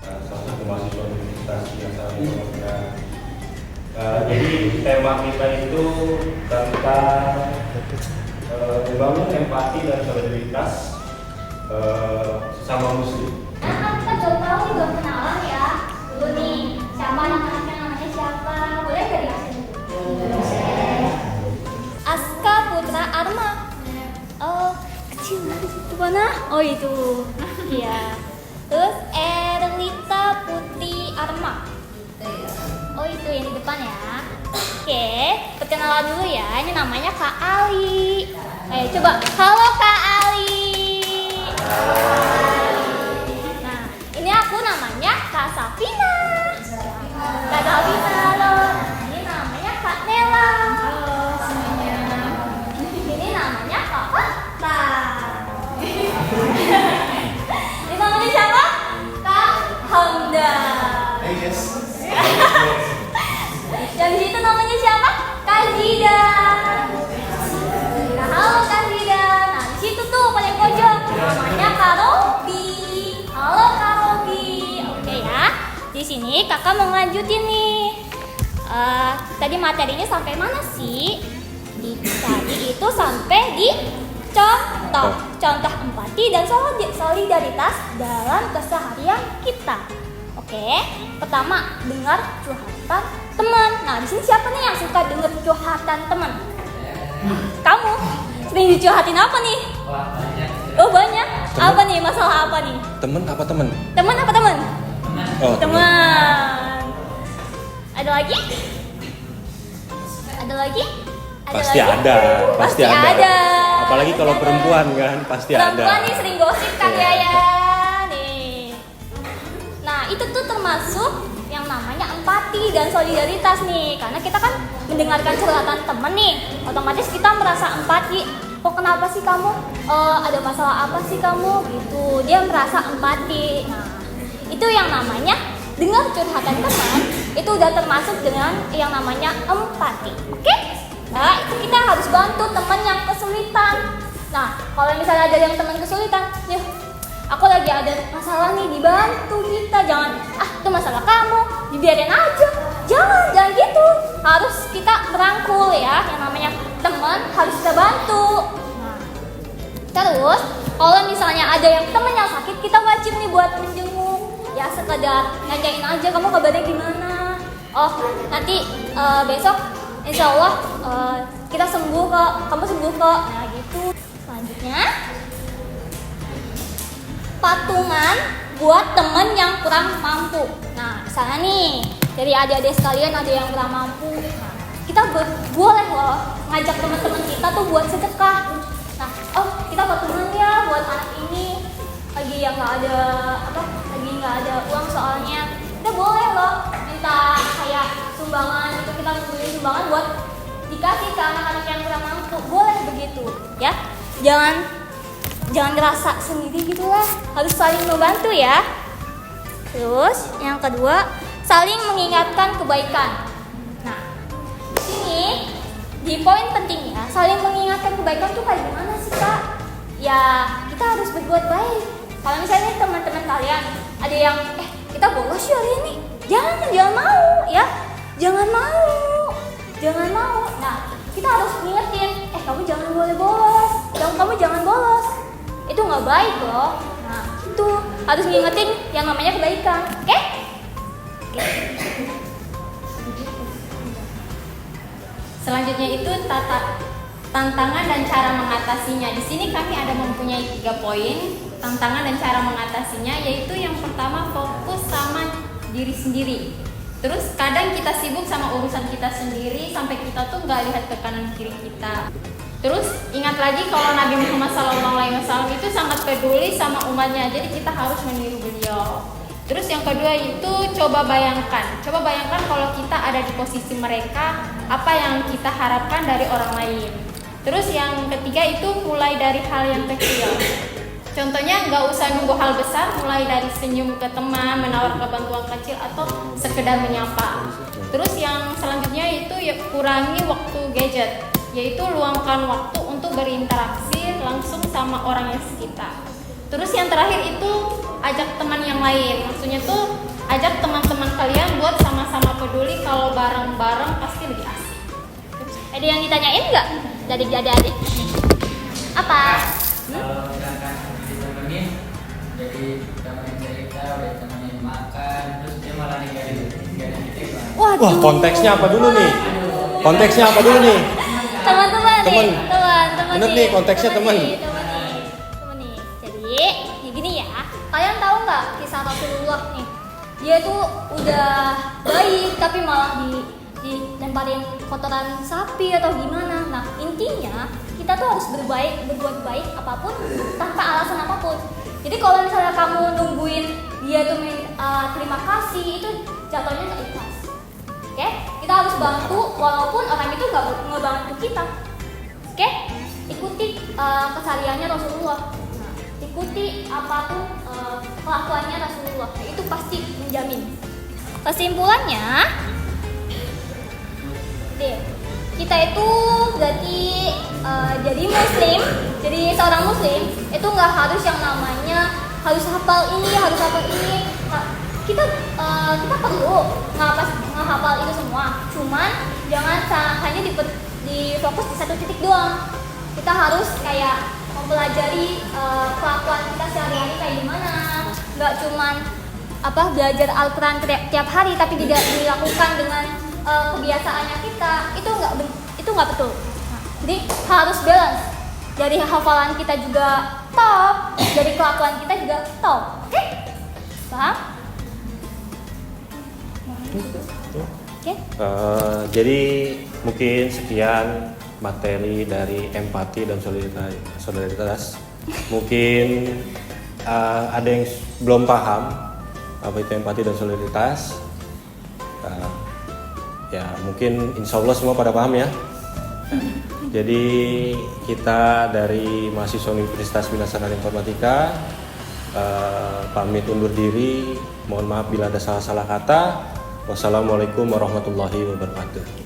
salah satu mahasiswa universitas yang saat ini jadi tema kita itu tentang membangun empati dan solidaritas sesama muslim. Nah, kita belum tahu nih, belum kenalan ya. Dulu nih, siapa anak-anaknya, namanya siapa? Boleh gak dikasih dulu? Aska Putra Arma. Oh, kecil banget itu mana? Oh itu. Iya. Terus Erlita Putri Arma. Oh itu yang di depan ya. Oke, perkenalan dulu ya. Ini namanya Kak Ali. Ayo coba, halo Kak Ali. Nah, ini aku namanya Kak Safina. Kak Safina, halo. Ini namanya Kak Nela. Halo semuanya. Ini namanya Kak Fata. Ini namanya siapa? Kak Hamda. Yes. Yang di situ namanya siapa? Kak Zidan. Nah, halo Kak Zidan. Nah, di situ tuh paling pojok namanya Kak Robi. Halo Kak Robi. Oke ya. Di sini kakak mau lanjutin nih. Tadi materinya sampai mana sih? Tadi itu sampai di contoh empati dan solidaritas dalam keseharian kita. Oke, pertama dengar curhatan teman. Nah, di sini siapa nih yang suka dengar curhatan teman? Kamu sering dicurhatin apa nih? Banyak. Oh banyak. Temen. Apa nih? Masalah apa nih? Temen apa temen? Teman apa teman? Oh, Teman. Ada lagi? Ada lagi? Pasti lagi? ada, pasti ada. Apalagi kalau Ada. perempuan kan, pasti ada. Perempuan nih sering gosip kan Iya. ya nih. Nah itu tuh termasuk yang namanya empati dan solidaritas nih. Karena kita kan mendengarkan curhatan temen nih, otomatis kita merasa empati. Oh kenapa sih kamu? Ada masalah apa sih kamu? Gitu. Dia merasa empati. Nah itu yang namanya dengar curhatan teman. Itu udah termasuk dengan yang namanya empati. Oke? Nah itu kita harus bantu teman yang kesulitan. Nah kalau misalnya ada yang teman kesulitan, yuk aku lagi ada masalah nih, dibantu kita. Jangan itu masalah kamu, dibiarin aja. Jangan gitu. Harus kita merangkul ya. Yang namanya teman harus kita bantu. Nah, terus kalau misalnya ada yang teman yang sakit, kita wajib nih buat menjenguk. Ya sekedar nanyain aja, kamu kabarnya gimana? Oh nanti besok insya Allah kita sembuh kok, kamu sembuh kok. Nah gitu. Selanjutnya patungan buat temen yang kurang mampu. Nah, misalnya nih, dari adik-adik sekalian ada yang kurang mampu. Nah, kita boleh loh ngajak teman-teman kita tuh buat sedekah. Nah, kita patungan ya buat anak ini lagi yang lagi nggak ada uang soalnya. Kita boleh loh minta kayak sumbangan gitu, kita ngumpulin sumbangan buat dikasih ke anak-anak yang kurang mampu. Boleh begitu, ya. Jangan ngerasa sendiri gitu lah, harus saling membantu ya. Terus yang kedua, saling mengingatkan kebaikan. Nah, di sini di poin pentingnya saling mengingatkan kebaikan tuh kayak gimana sih Kak? Ya kita harus berbuat baik. Kalau misalnya teman-teman kalian ada yang kita bolos yuk hari ini, jangan mau ya, jangan mau. Nah kita harus ngingetin, kamu jangan boleh bolos, kamu jangan bolos. Itu nggak baik loh. Nah itu harus ngingetin yang namanya kebaikan, oke? Selanjutnya itu tantangan dan cara mengatasinya. Di sini kami ada mempunyai 3 poin tantangan dan cara mengatasinya, yaitu yang pertama fokus sama diri sendiri. Terus kadang kita sibuk sama urusan kita sendiri sampai kita tuh nggak lihat ke kanan kiri kita. Terus ingat lagi kalau Nabi Muhammad SAW itu sangat peduli sama umatnya, jadi kita harus meniru beliau. Terus yang kedua itu coba bayangkan kalau kita ada di posisi mereka, apa yang kita harapkan dari orang lain. Terus yang ketiga itu mulai dari hal yang kecil. Contohnya nggak usah nunggu hal besar, mulai dari senyum ke teman, menawarkan bantuan kecil atau sekedar menyapa. Terus yang selanjutnya itu ya kurangi waktu gadget, yaitu luangkan waktu untuk berinteraksi langsung sama orang yang sekitar. Terus yang terakhir itu ajak teman yang lain, maksudnya tuh ajak teman-teman kalian buat sama-sama peduli, kalau bareng-bareng pasti lebih asik. Ada yang ditanyain nggak dari adik-adik? Apa? Kalau misalkan ditemenin, jadi temenin cerita, udah temenin makan, terus dia malah ninggalin kita gimana? Waduh. Wah, konteksnya apa dulu nih? Konteksnya apa dulu nih? Teman-teman nih, Temen. teman Bener nih, konteksnya temen. Temen nih. Jadi, ya gini ya. Kalian tahu nggak kisah Rasulullah nih? Dia tuh udah baik tapi malah dilemparin kotoran sapi atau gimana. Nah, intinya kita tuh harus berbuat baik apapun tanpa alasan apapun. Jadi kalau misalnya kamu nungguin dia tuh terima kasih, itu jatuhnya nggak ikhlas. Oke, kita harus bantu walaupun orang itu nggak ngebantu kita. Oke, ikuti kesehariannya Rasulullah. Nah, ikuti apapun kelakuannya Rasulullah. Nah, itu pasti menjamin. Kesimpulannya, deh, kita itu berarti jadi muslim, jadi seorang muslim itu nggak harus yang namanya harus hafal ini, harus hafal ini. Kita perlu ngehafal itu semua, cuman jangan hanya difokus di satu titik doang. Kita harus kayak mempelajari kelakuan kita sehari-hari kayak gimana, nggak cuman belajar Al-Quran tiap hari tapi tidak dilakukan dengan kebiasaannya kita. Itu nggak betul. Nah, jadi harus balance, dari hafalan kita juga top, dari kelakuan kita juga top. Oke? Paham? Oke? Jadi mungkin sekian materi dari empati dan solidaritas. Mungkin ada yang belum paham apa itu empati dan solidaritas. Ya mungkin insya Allah semua pada paham ya. Jadi kita dari mahasiswa Universitas Bina Sarana Informatika pamit undur diri. Mohon maaf bila ada salah-salah kata. Wassalamualaikum warahmatullahi wabarakatuh.